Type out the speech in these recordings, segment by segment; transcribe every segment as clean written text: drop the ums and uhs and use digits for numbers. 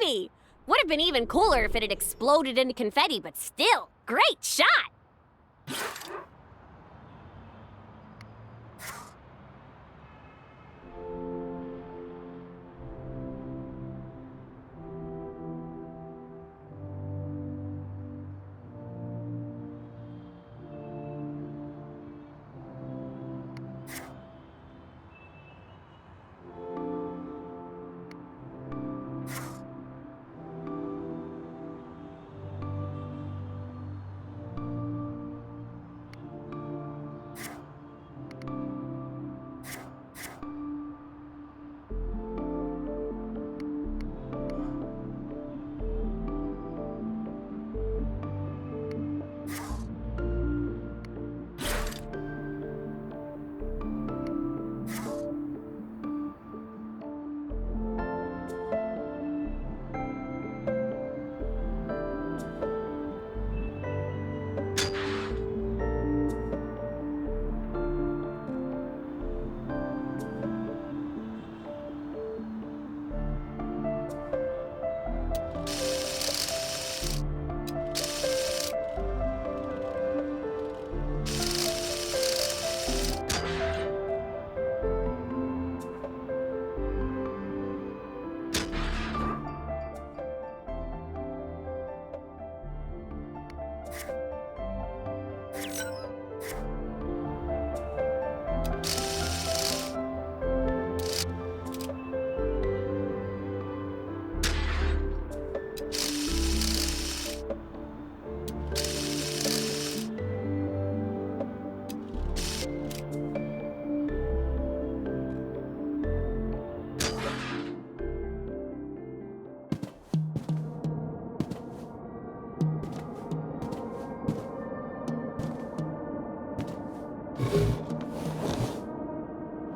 movie! Would have been even cooler if it had exploded into confetti, but still, great shot!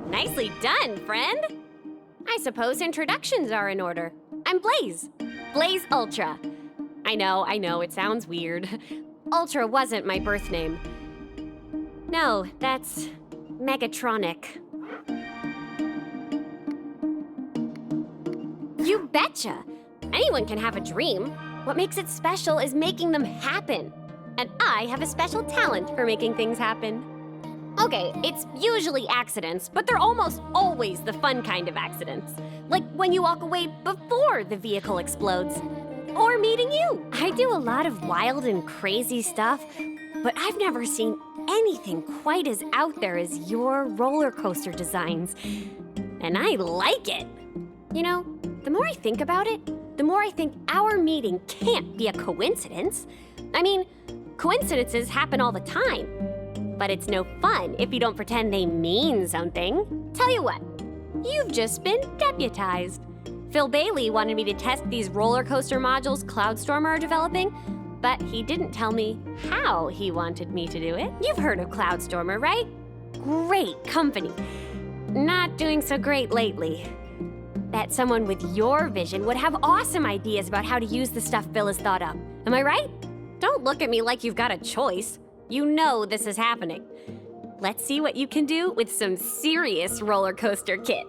Nicely done, friend! I suppose introductions are in order. I'm Blaze. Blaze Ultra. I know, it sounds weird. Ultra wasn't my birth name. No, that's Megatronic. You betcha! Anyone can have a dream. What makes it special is making them happen. And I have a special talent for making things happen. Okay, it's usually accidents, but they're almost always the fun kind of accidents. Like when you walk away before the vehicle explodes. Or meeting you. I do a lot of wild and crazy stuff, but I've never seen anything quite as out there as your roller coaster designs. And I like it. You know, the more I think about it, the more I think our meeting can't be a coincidence. I mean, coincidences happen all the time. But it's no fun if you don't pretend they mean something. Tell you what, you've just been deputized. Phil Bailey wanted me to test these roller coaster modules Cloudstormer are developing, but he didn't tell me how he wanted me to do it. You've heard of Cloudstormer, right? Great company. Not doing so great lately. Bet someone with your vision would have awesome ideas about how to use the stuff Phil has thought up. Am I right? Don't look at me like you've got a choice. You know this is happening. Let's see what you can do with some serious roller coaster kit.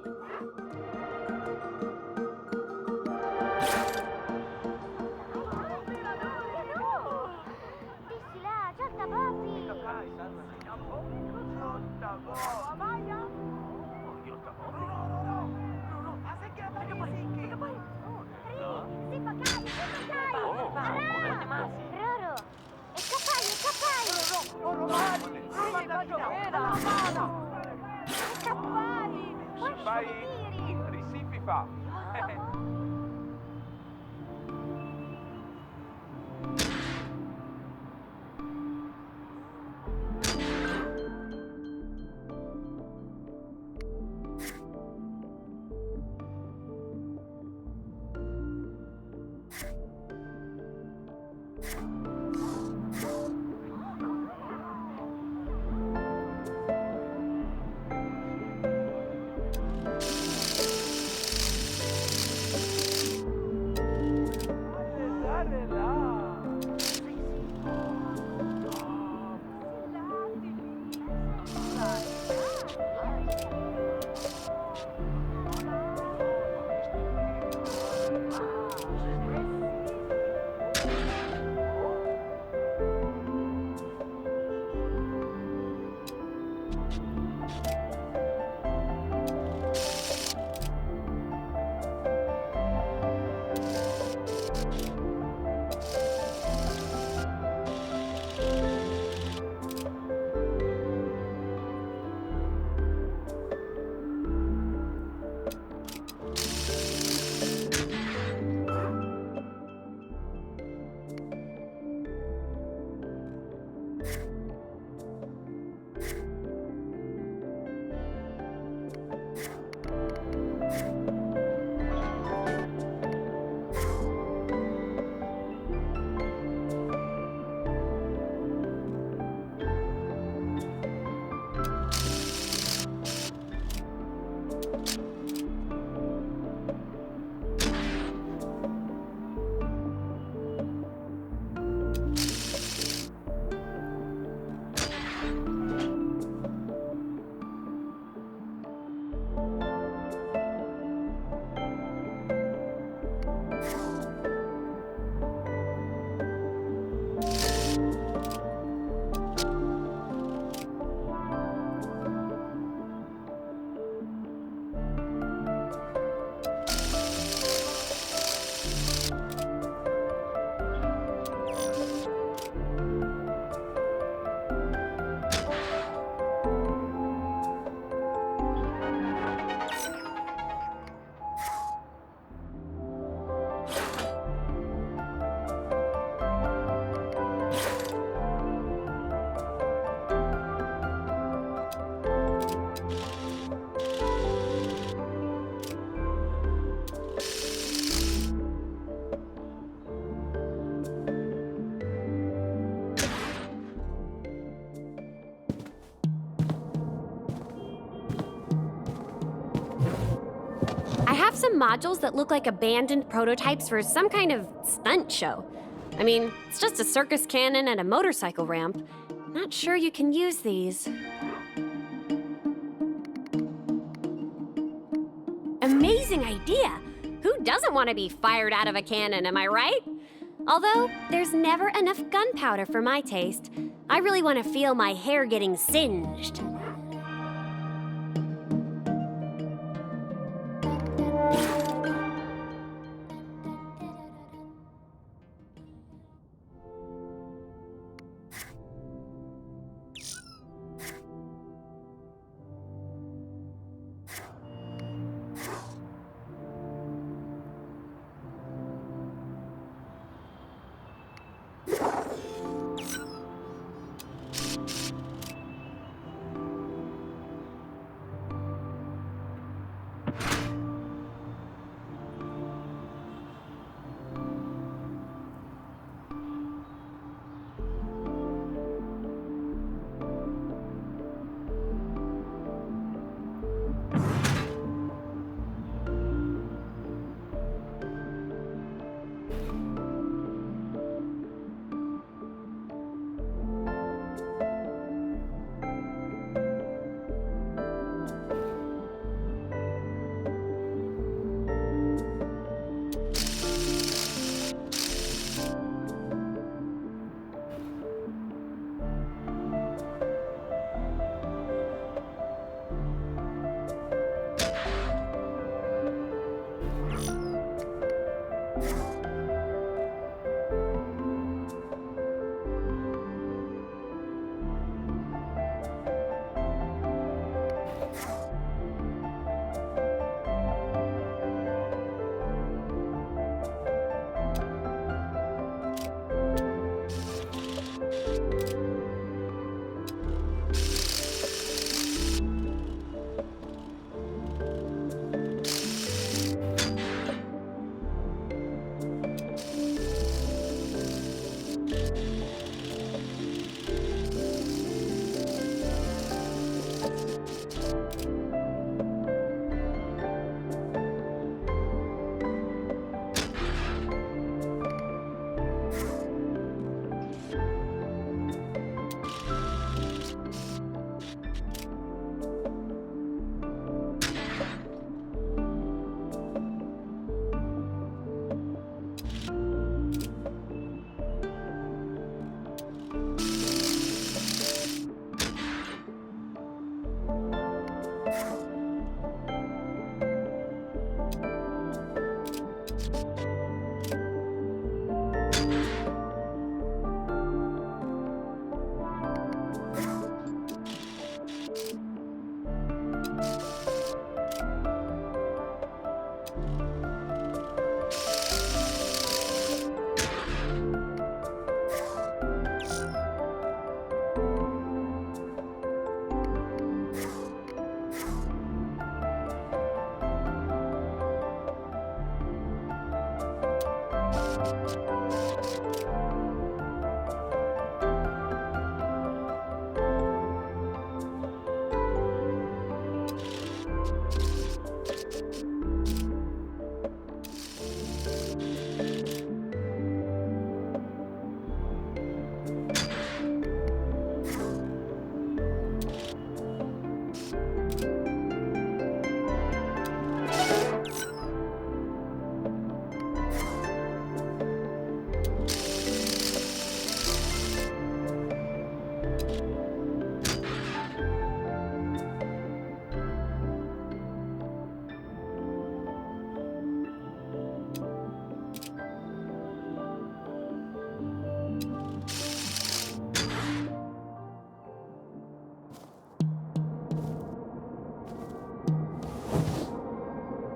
some modules that look like abandoned prototypes for some kind of stunt show. I mean, it's just a circus cannon and a motorcycle ramp. Not sure you can use these. Amazing idea! Who doesn't want to be fired out of a cannon, am I right? Although, there's never enough gunpowder for my taste. I really want to feel my hair getting singed.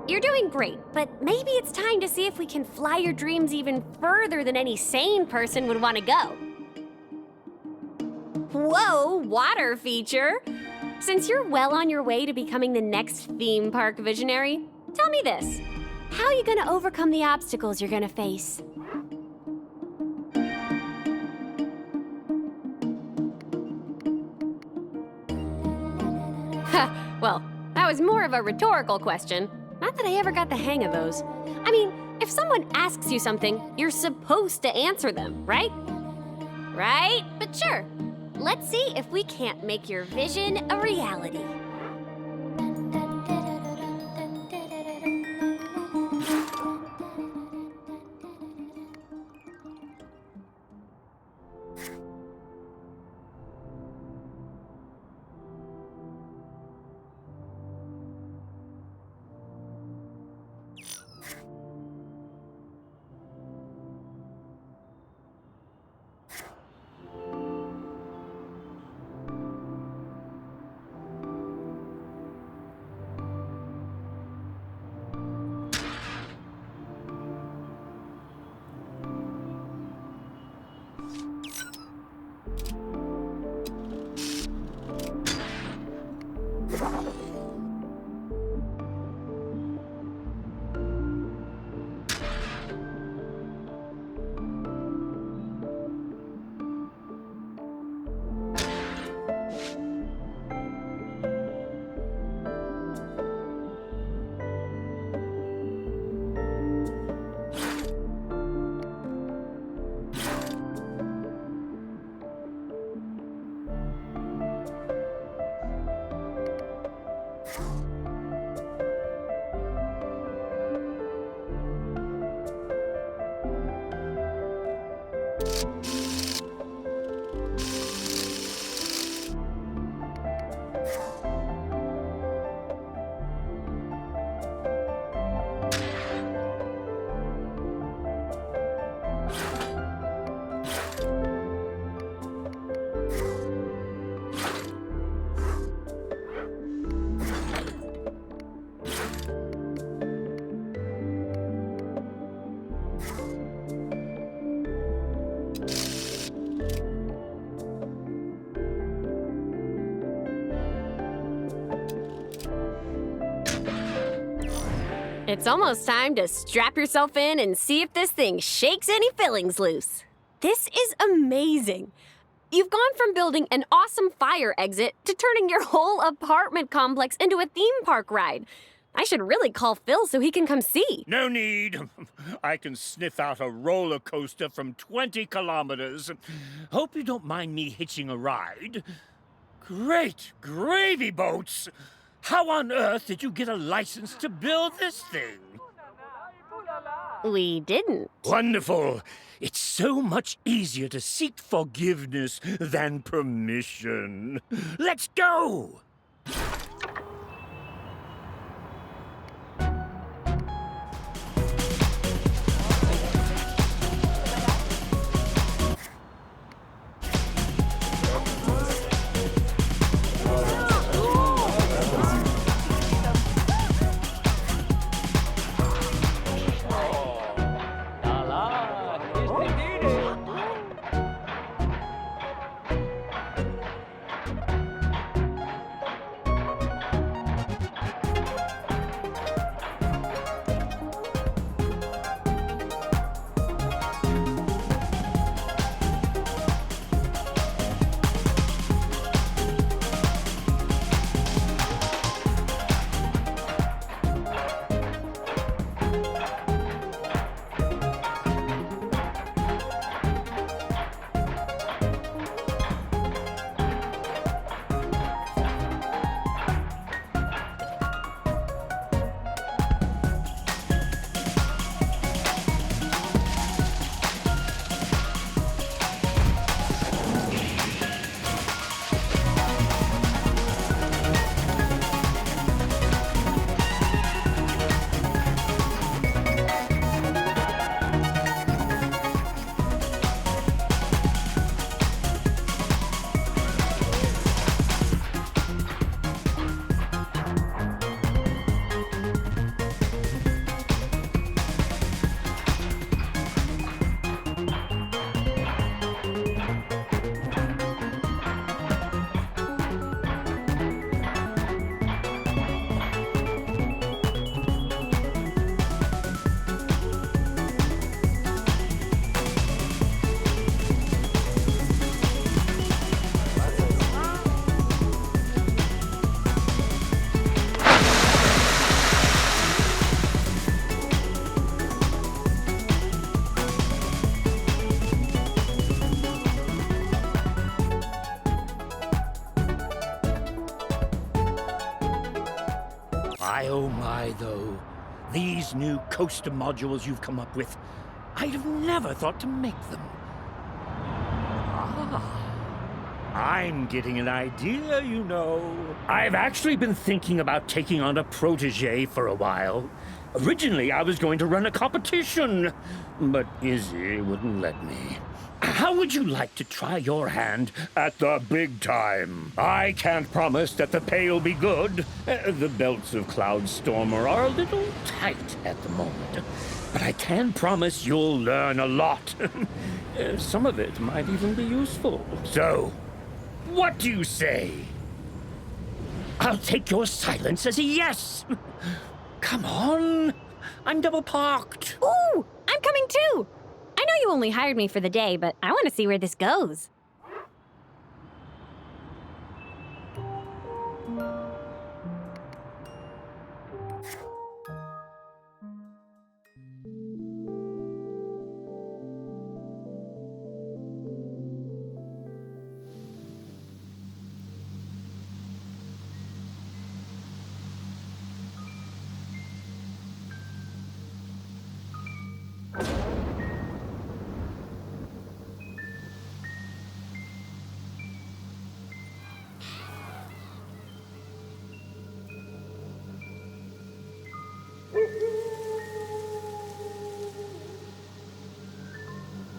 You're doing great, but maybe it's time to see if we can fly your dreams even further than any sane person would want to go. Whoa, water feature! Since you're well on your way to becoming the next theme park visionary, tell me this. How are you going to overcome the obstacles you're going to face? Well, that was more of a rhetorical question. Not Not that I ever got the hang of those. I mean, if someone asks you something, you're supposed to answer them, right? Right? But sure. Let's see if we can't make your vision a reality. It's almost time to strap yourself in and see if this thing shakes any fillings loose. This is amazing. You've gone from building an awesome fire exit to turning your whole apartment complex into a theme park ride. I should really call Phil so he can come see. No need. I can sniff out a roller coaster from 20 kilometers. Hope you don't mind me hitching a ride. Great gravy boats! How on earth did you get a license to build this thing? We didn't. Wonderful. It's so much easier to seek forgiveness than permission. Let's go! oh my, though. These new coaster modules you've come up with, I'd have never thought to make them. I'm getting an idea, you know. I've actually been thinking about taking on a protege for a while. Originally, I was going to run a competition, but Izzy wouldn't let me. How would you like to try your hand at the big time? I can't promise that the pay will be good. The belts of Cloudstormer are a little tight at the moment. But I can promise you'll learn a lot. Some of it might even be useful. So, what do you say? I'll take your silence as a yes. Come on. I'm double parked. Ooh, I'm coming too. I know you only hired me for the day, but I want to see where this goes.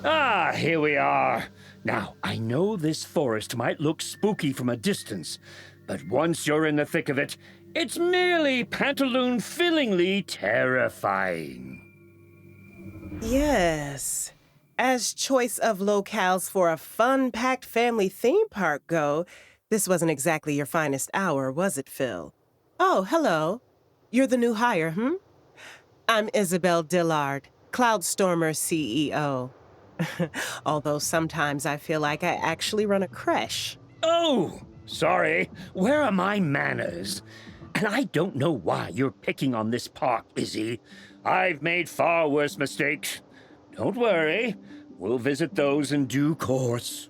Ah, here we are. Now, I know this forest might look spooky from a distance, but once you're in the thick of it, it's merely pantaloon-fillingly terrifying. Yes. As choice of locales for a fun-packed family theme park go, this wasn't exactly your finest hour, was it, Phil? Oh, hello. You're the new hire, I'm Isabel Dillard, Cloudstormer CEO. Although sometimes I feel like I actually run a creche. Oh, sorry. Where are my manners? And I don't know why you're picking on this park, Izzy. I've made far worse mistakes. Don't worry. We'll visit those in due course.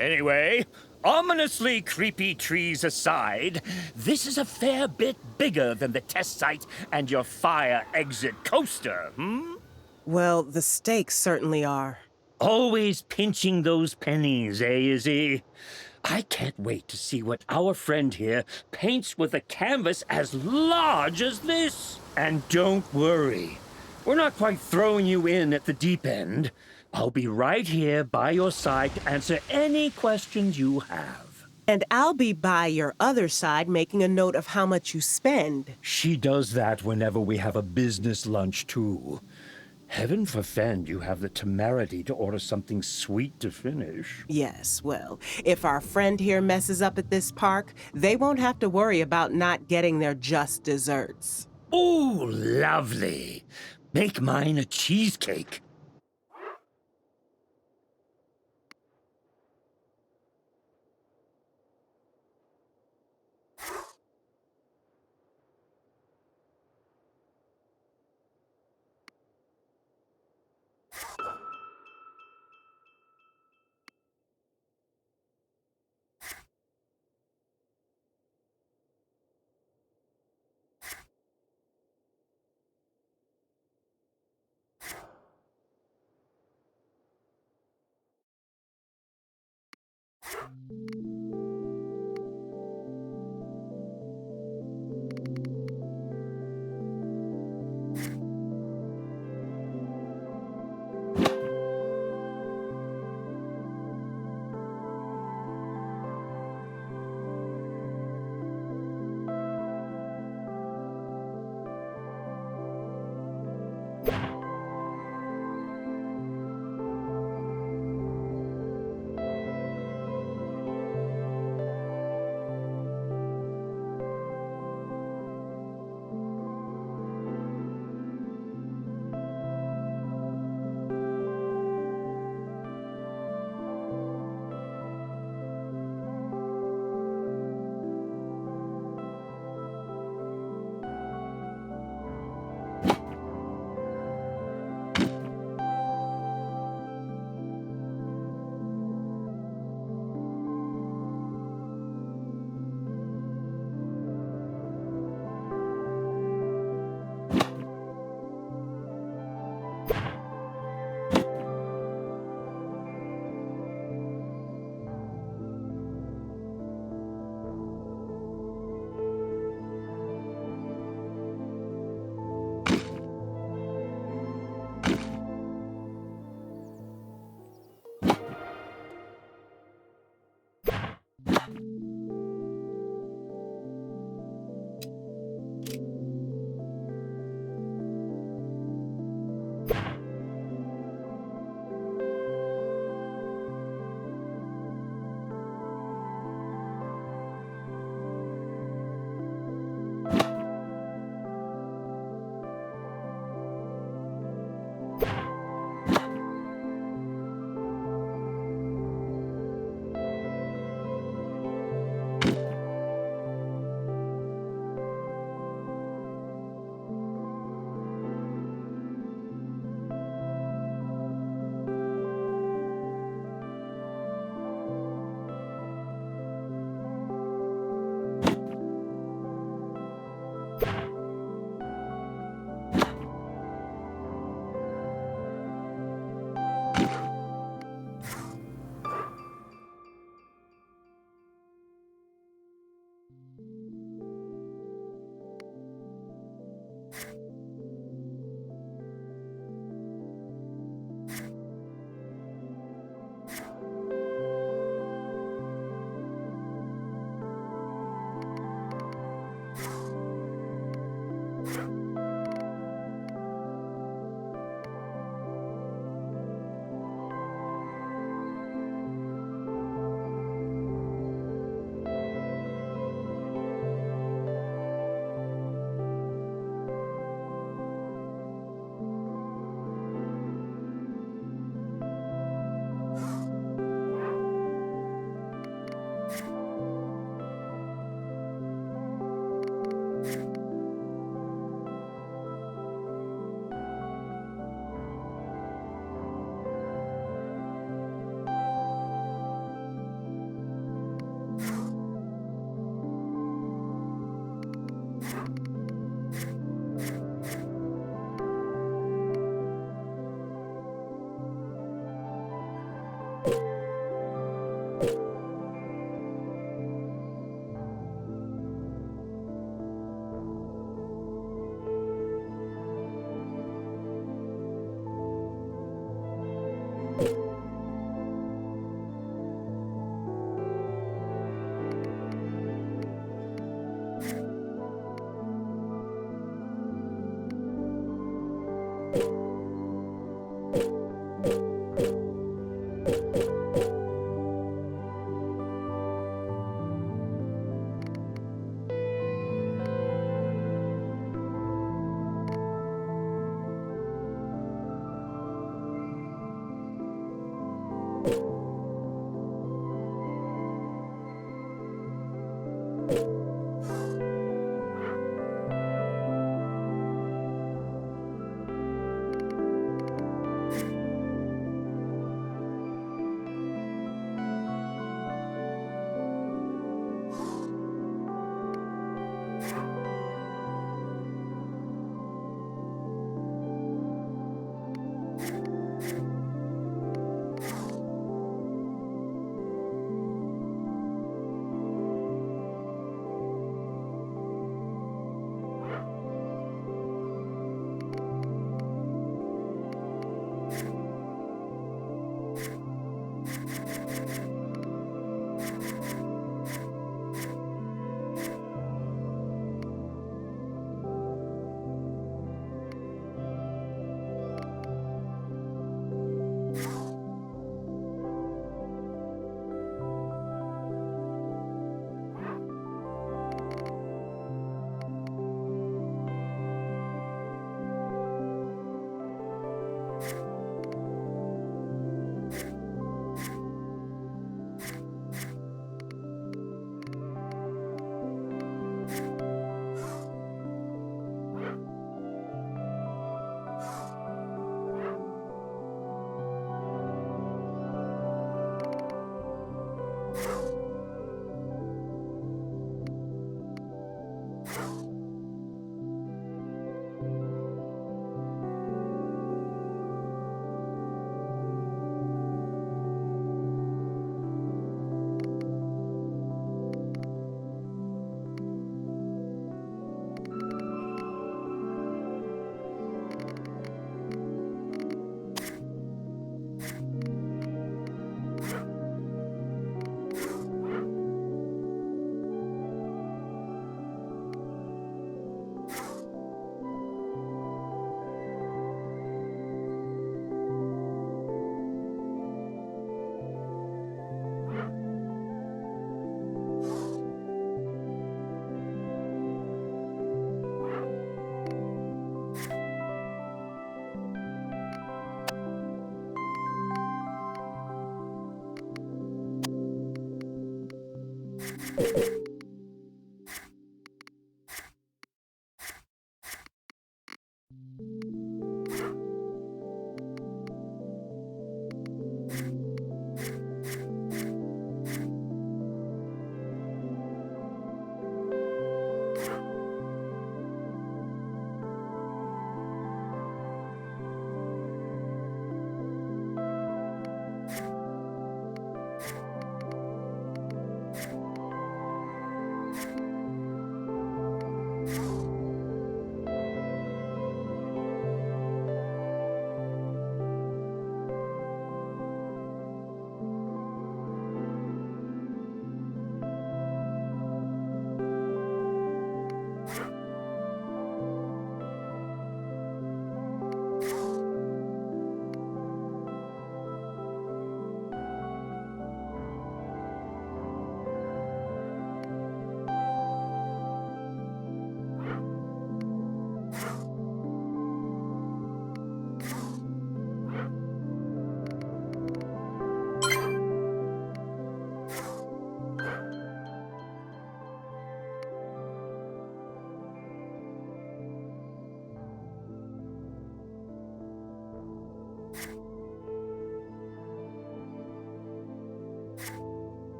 Anyway, ominously creepy trees aside, this is a fair bit bigger than the test site and your fire exit coaster, Well, the stakes certainly are. Always pinching those pennies, Izzy? I can't wait to see what our friend here paints with a canvas as large as this. And don't worry, we're not quite throwing you in at the deep end. I'll be right here by your side to answer any questions you have. And I'll be by your other side making a note of how much you spend. She does that whenever we have a business lunch, too. Heaven forfend you have the temerity to order something sweet to finish. Yes, well, if our friend here messes up at this park, they won't have to worry about not getting their just desserts. Oh, lovely. Make mine a cheesecake.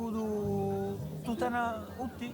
Kudu tutana uti.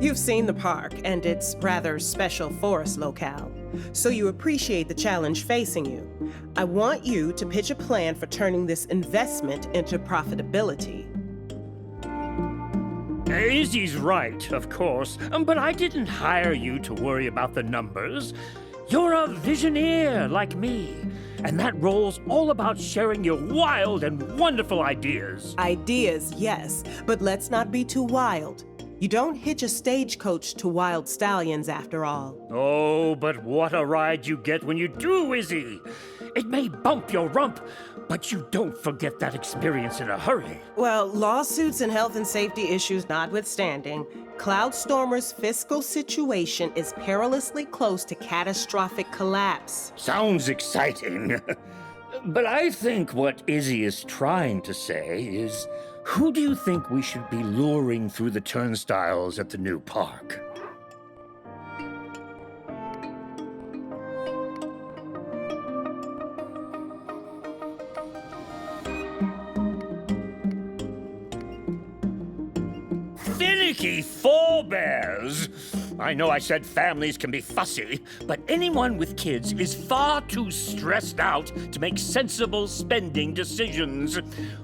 You've seen the park and its rather special forest locale, so you appreciate the challenge facing you. I want you to pitch a plan for turning this investment into profitability. Izzy's right, of course, but I didn't hire you to worry about the numbers. You're a Visioneer like me, and that role's all about sharing your wild and wonderful ideas. Ideas, yes, but let's not be too wild. You don't hitch a stagecoach to wild stallions, after all. Oh, but what a ride you get when you do, Izzy! It may bump your rump, but you don't forget that experience in a hurry. Well, lawsuits and health and safety issues notwithstanding, Cloudstormer's fiscal situation is perilously close to catastrophic collapse. Sounds exciting. But I think what Izzy is trying to say is, who do you think we should be luring through the turnstiles at the new park? Finicky forebears! I know I said families can be fussy, but anyone with kids is far too stressed out to make sensible spending decisions.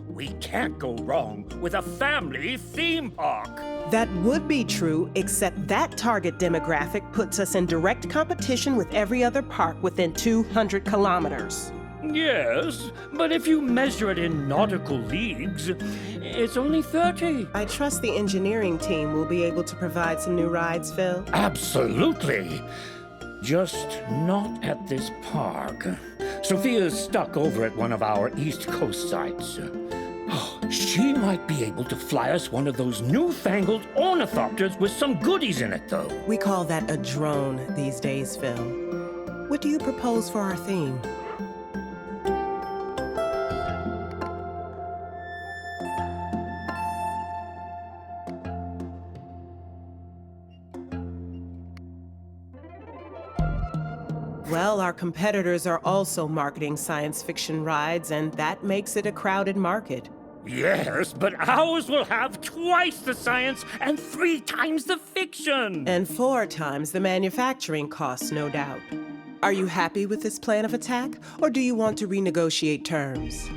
We can't go wrong with a family theme park. That would be true, except that target demographic puts us in direct competition with every other park within 200 kilometers. Yes, but if you measure it in nautical leagues, it's only 30. I trust the engineering team will be able to provide some new rides, Phil. Absolutely. Just not at this park. Sophia's stuck over at one of our East Coast sites. Oh, she might be able to fly us one of those newfangled ornithopters with some goodies in it, though. We call that a drone these days, Phil. What do you propose for our theme? Well, our competitors are also marketing science fiction rides, and that makes it a crowded market. Yes, but ours will have twice the science and 3 times the fiction. And 4 times the manufacturing costs, no doubt. Are you happy with this plan of attack, or do you want to renegotiate terms?